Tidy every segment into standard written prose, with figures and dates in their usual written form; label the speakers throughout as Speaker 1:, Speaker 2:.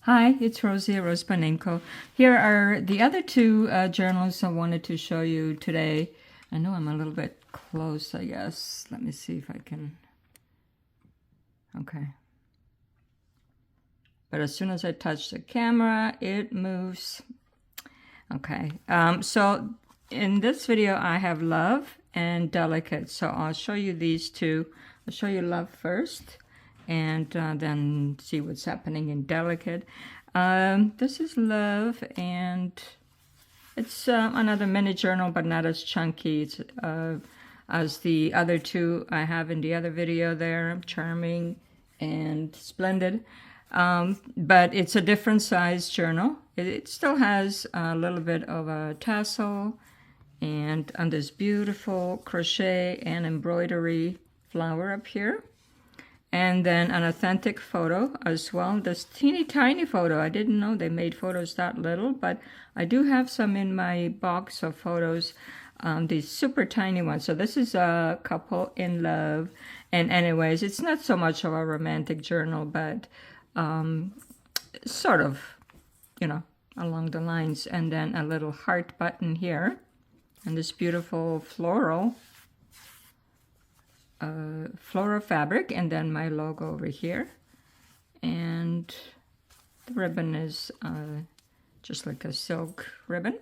Speaker 1: Hi, it's Rosie at RoseByNameCo. Here are the other two journals I wanted to show you today. I know I'm a little bit close, I guess. Let me see if I can... Okay. But as soon as I touch the camera, it moves. Okay. So in this video, I have Love and Delicate. So I'll show you these two. I'll show you Love first, and then see what's happening in Delicate. This is Love, and it's another mini journal, but not as chunky as the other two I have in the other video there, Charming and Splendid. But it's a different size journal. It still has a little bit of a tassel and on this beautiful crochet and embroidery flower up here. And then an authentic photo as well. This teeny tiny photo. I didn't know they made photos that little, but I do have some in my box of photos, these super tiny ones. So this is a couple in love. And anyways, it's not so much of a romantic journal, but sort of, you know, along the lines. And then a little heart button here. And this beautiful floral fabric, and then my logo over here. And the ribbon is just like a silk ribbon.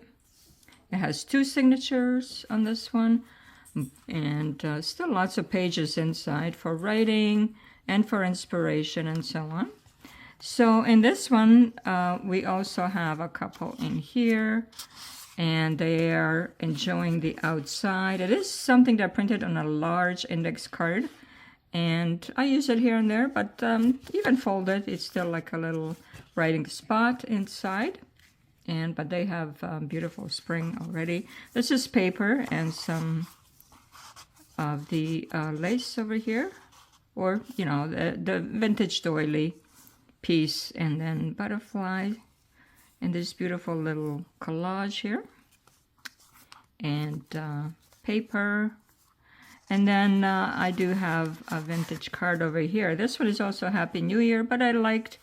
Speaker 1: It has two signatures on this one, and still lots of pages inside for writing and for inspiration and so on. So in this one, we also have a couple in here, and they are enjoying the outside. It is something that I printed on a large index card, and I use it here and there, but even folded, it's still like a little writing spot inside. But they have beautiful spring already. This is paper and some of the lace over here, or you know, the vintage doily piece, and then butterfly. And this beautiful little collage here, and paper. And then I do have a vintage card over here. This one is also Happy New Year, but I liked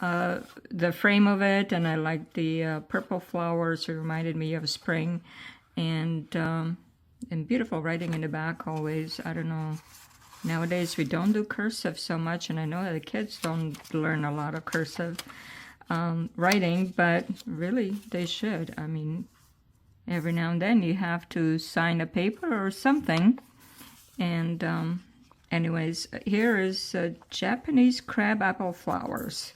Speaker 1: the frame of it, and I liked the purple flowers. It reminded me of spring, and beautiful writing in the back always. I don't know. Nowadays we don't do cursive so much, and I know that the kids don't learn a lot of cursive writing, but really they should. I mean, every now and then you have to sign a paper or something. And anyways, here is Japanese crabapple flowers,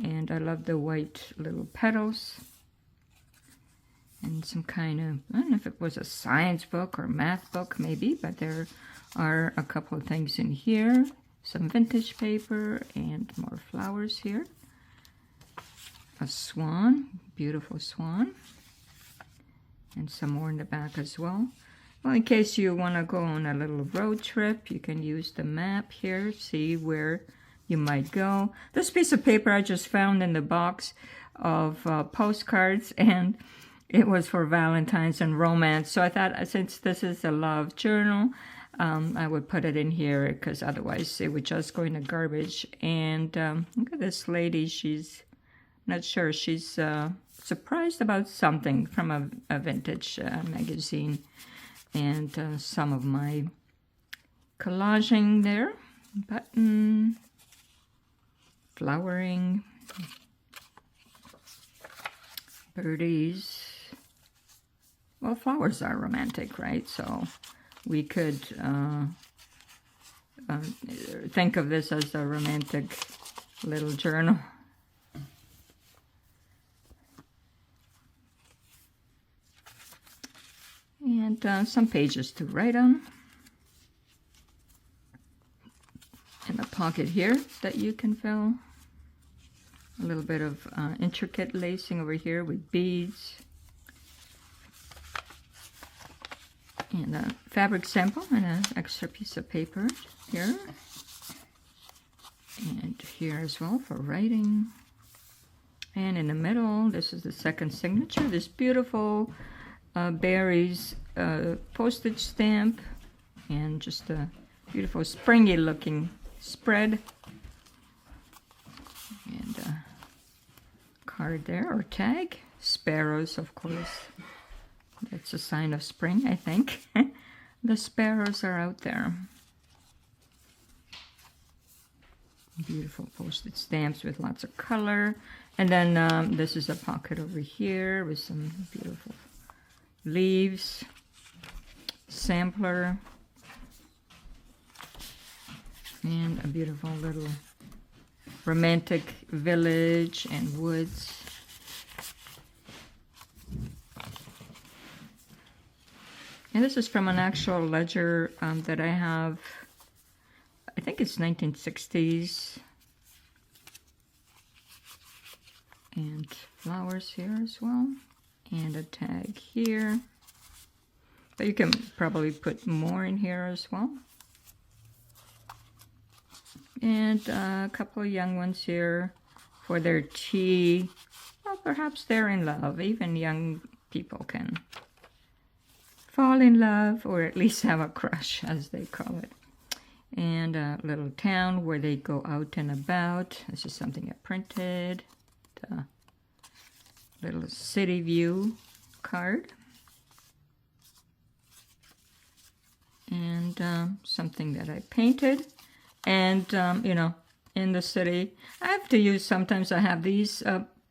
Speaker 1: and I love the white little petals, and some kind of, I don't know if it was a science book or math book maybe, but there are a couple of things in here, some vintage paper and more flowers here. A swan, beautiful swan, and some more in the back as well. Well, in case you want to go on a little road trip, you can use the map here, see where you might go. This piece of paper I just found in the box of postcards, and it was for Valentine's and romance. So I thought, since this is a love journal, I would put it in here, because otherwise it would just go in the garbage. And look at this lady, she's not sure. She's surprised about something from a vintage magazine. And some of my collaging there. Button. Flowering. Birdies. Well, flowers are romantic, right? So we could think of this as a romantic little journal. And some pages to write on. And a pocket here that you can fill. A little bit of intricate lacing over here with beads. And a fabric sample and an extra piece of paper here. And here as well for writing. And in the middle, this is the second signature. This beautiful berries postage stamp, and just a beautiful springy looking spread. And card there, or tag. Sparrows, of course. That's a sign of spring, I think. The sparrows are out there. Beautiful postage stamps with lots of color. And then this is a pocket over here with some beautiful leaves. Sampler. And a beautiful little romantic village and woods. And this is from an actual ledger that I have. I think it's 1960s. And flowers here as well. And a tag here. But you can probably put more in here as well. And a couple of young ones here for their tea. Well, perhaps they're in love. Even young people can fall in love, or at least have a crush, as they call it. And a little town where they go out and about. This is something I printed. The little city view card. And something that I painted. And, you know, in the city, I have to use, sometimes I have these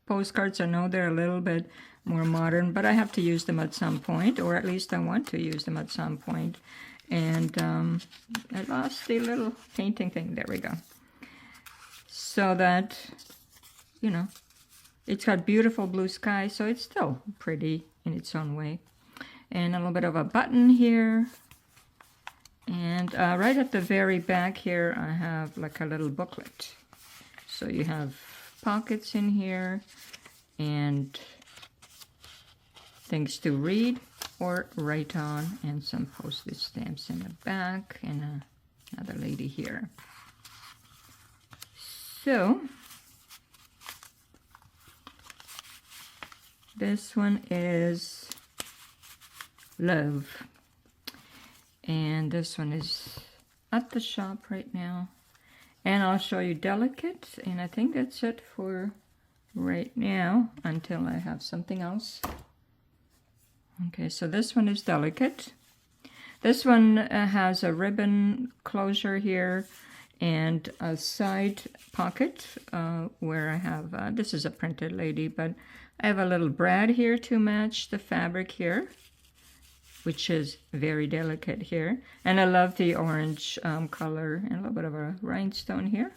Speaker 1: postcards. I know they're a little bit more modern, but I have to use them at some point, or at least I want to use them at some point. And I lost the little painting thing. There we go. So that, you know, it's got beautiful blue sky, so it's still pretty in its own way. And a little bit of a button here. And right at the very back here, I have like a little booklet. So you have pockets in here and things to read or write on, and some postage stamps in the back, and another lady here. So this one is Love. And this one is at the shop right now. And I'll show you Delicate. And I think that's it for right now until I have something else. Okay, so this one is Delicate. This one has a ribbon closure here and a side pocket where I have, this is a printed lady, but I have a little brad here to match the fabric here, which is very delicate here. And I love the orange color, and a little bit of a rhinestone here,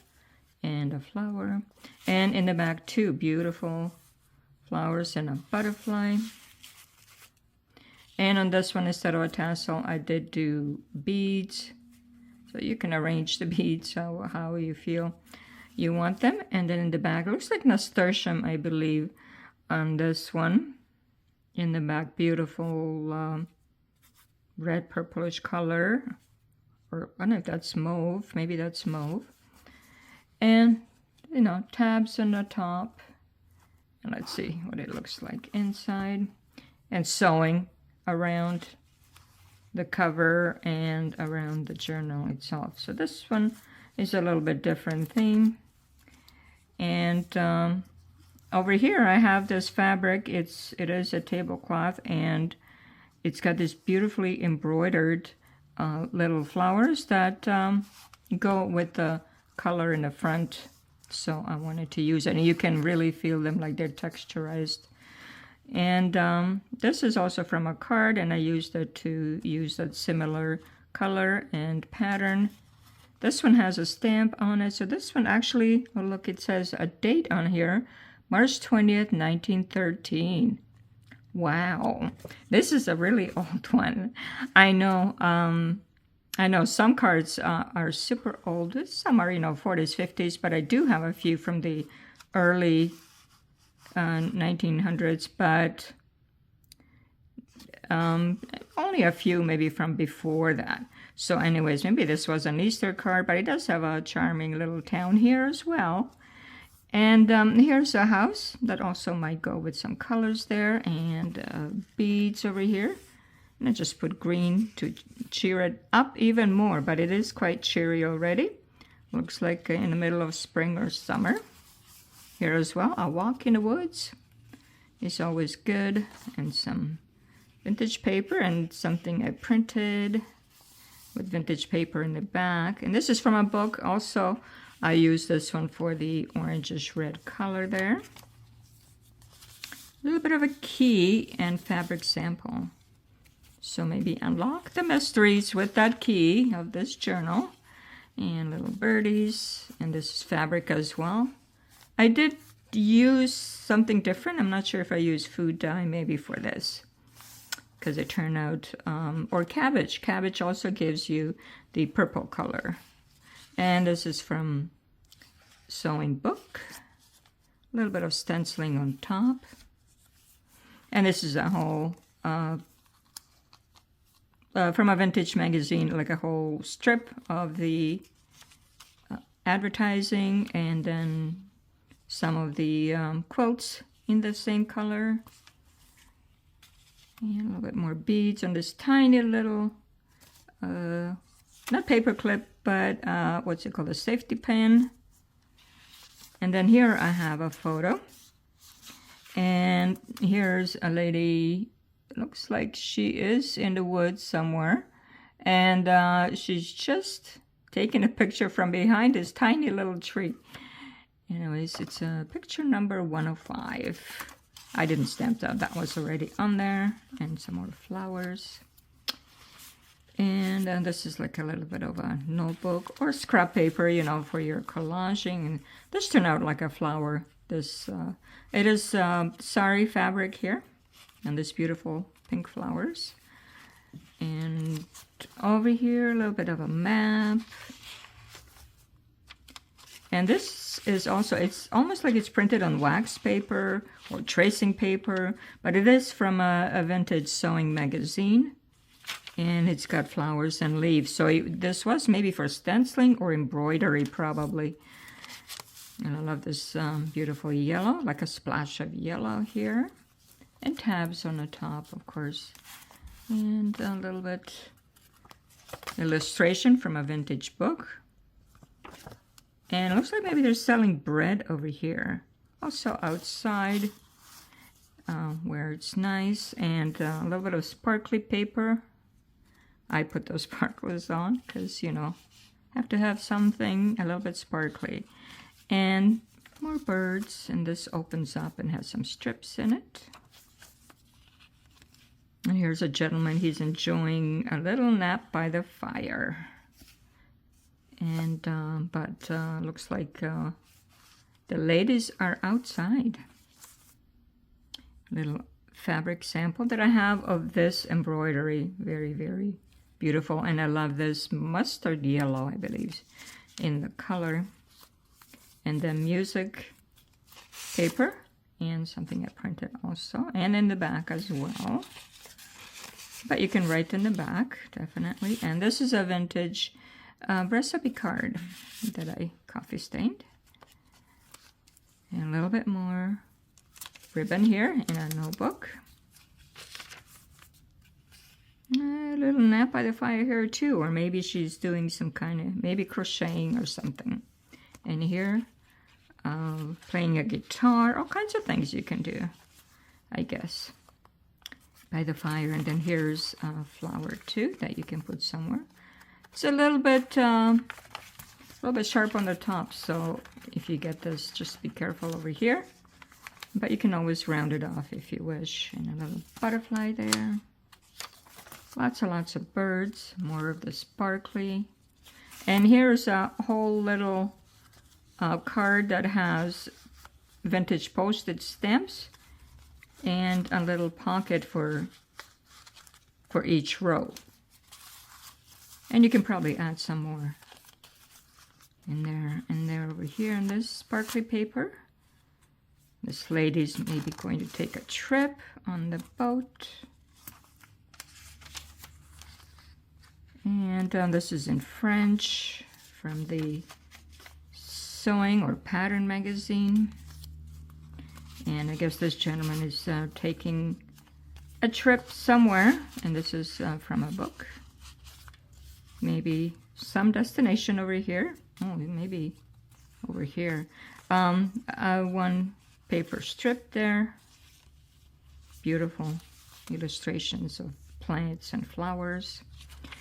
Speaker 1: and a flower. And in the back too, beautiful flowers and a butterfly. And on this one, instead of a tassel, I did do beads. So you can arrange the beads how you feel you want them. And then in the back, it looks like nasturtium, I believe, on this one. In the back, beautiful red purplish color. Or I don't know if that's mauve. Maybe that's mauve. And, you know, tabs on the top. And let's see what it looks like inside. And sewing around the cover and around the journal itself. So this one is a little bit different theme. And over here I have this fabric. It is a tablecloth, and it's got this beautifully embroidered little flowers that go with the color in the front. So I wanted to use it, and you can really feel them like they're texturized. And this is also from a card, and I used it to use that similar color and pattern. This one has a stamp on it. So this one actually, oh look, it says a date on here, March 20th, 1913. Wow, this is a really old one. I know some cards are super old. Some are, 40s, 50s, but I do have a few from the early 1900s, but only a few maybe from before that. So anyways, maybe this was an Easter card, but it does have a charming little town here as well. And here's a house that also might go with some colors there, and beads over here. And I just put green to cheer it up even more, but it is quite cheery already. Looks like in the middle of spring or summer. here as well. A Walk in the Woods is always good, and some vintage paper and something I printed with vintage paper in the back. And this is from a book also. I use this one for the orangish red color there. A little bit of a key and fabric sample. So maybe unlock the mysteries with that key of this journal. And little birdies, and this is fabric as well. I did use something different. I'm not sure if I used food dye maybe for this, because it turned out, or cabbage. Cabbage also gives you the purple color. And this is from Sewing Book. A little bit of stenciling on top. And this is a whole, from a vintage magazine, like a whole strip of the advertising, and then some of the quotes in the same color. And a little bit more beads on this tiny little, not paper clip, but what's it called, a safety pin. And then here I have a photo. And here's a lady, looks like she is in the woods somewhere. And she's just taking a picture from behind this tiny little tree. Anyways, it's picture number 105. I didn't stamp that. That was already on there. And some more flowers. And this is like a little bit of a notebook or scrap paper, you know, for your collaging. And this turned out like a flower. This it is sari fabric here, and this beautiful pink flowers. And over here, a little bit of a map. And this is also, it's almost like it's printed on wax paper or tracing paper, but it is from a vintage sewing magazine. And it's got flowers and leaves. So this was maybe for stenciling or embroidery, probably. And I love this beautiful yellow, like a splash of yellow here. And tabs on the top, of course. And a little bit illustration from a vintage book. And it looks like maybe they're selling bread over here. Also outside, where it's nice. And a little bit of sparkly paper. I put those sparklers on because, you know, have to have something a little bit sparkly. And more birds, and this opens up and has some strips in it. And here's a gentleman, he's enjoying a little nap by the fire. And, looks like the ladies are outside. Little fabric sample that I have of this embroidery. Very, very beautiful. And I love this mustard yellow, I believe, in the color. And then music paper and something I printed also. And in the back as well. But you can write in the back, definitely. And this is a vintage recipe card that I coffee stained. And a little bit more ribbon here in a notebook. A little nap by the fire here too, or maybe she's doing some kind of, maybe crocheting or something. And here, playing a guitar, all kinds of things you can do, I guess, by the fire. And then here's a flower too that you can put somewhere. It's a little bit sharp on the top, so if you get this, just be careful over here. But you can always round it off if you wish. And a little butterfly there. Lots and lots of birds, more of the sparkly. And here's a whole little card that has vintage postage stamps and a little pocket for each row. And you can probably add some more in there and there over here on this sparkly paper. This lady's maybe going to take a trip on the boat. And this is in French from the Sewing or Pattern magazine. And I guess this gentleman is taking a trip somewhere. And this is from a book. Maybe some destination over here. Oh, maybe over here. One paper strip there. Beautiful illustrations of plants and flowers.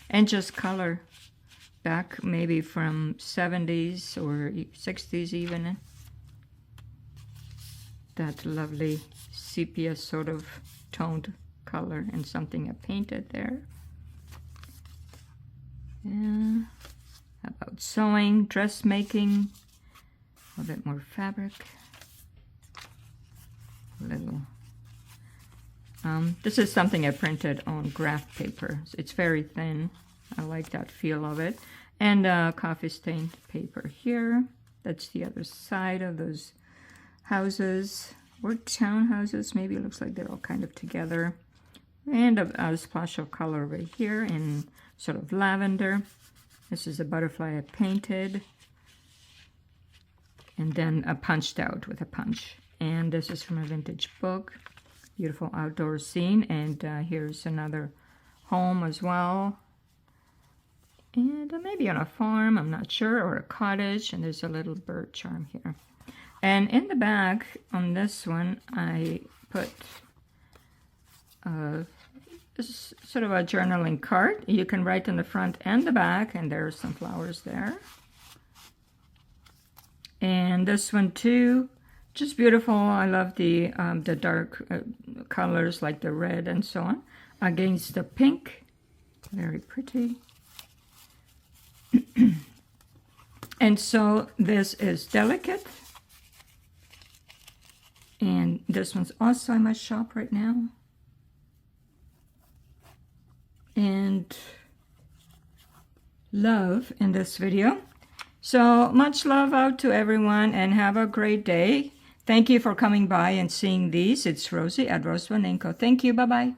Speaker 1: And just color back maybe from 70s or 60s even. That lovely sepia sort of toned color and something I painted there. Yeah. About sewing, dressmaking, a bit more fabric. Little. This is something I printed on graph paper. It's very thin. I like that feel of it. And coffee stained paper here. That's the other side of those houses or townhouses. Maybe it looks like they're all kind of together. And a splash of color right here in sort of lavender. This is a butterfly I painted. And then punched out with a punch. And this is from a vintage book. Beautiful outdoor scene. And here's another home as well. And maybe on a farm, I'm not sure, or a cottage. And there's a little bird charm here. And in the back on this one, I put this is sort of a journaling card. You can write in the front and the back, and there are some flowers there. And this one too, just beautiful. I love the dark colors like the red and so on against the pink. Very pretty. And so this is delicate. And this one's also in my shop right now. And love in this video. So much love out to everyone and have a great day. Thank you for coming by and seeing these. It's Rosie at RoseByNameCo. Thank you. Bye-bye.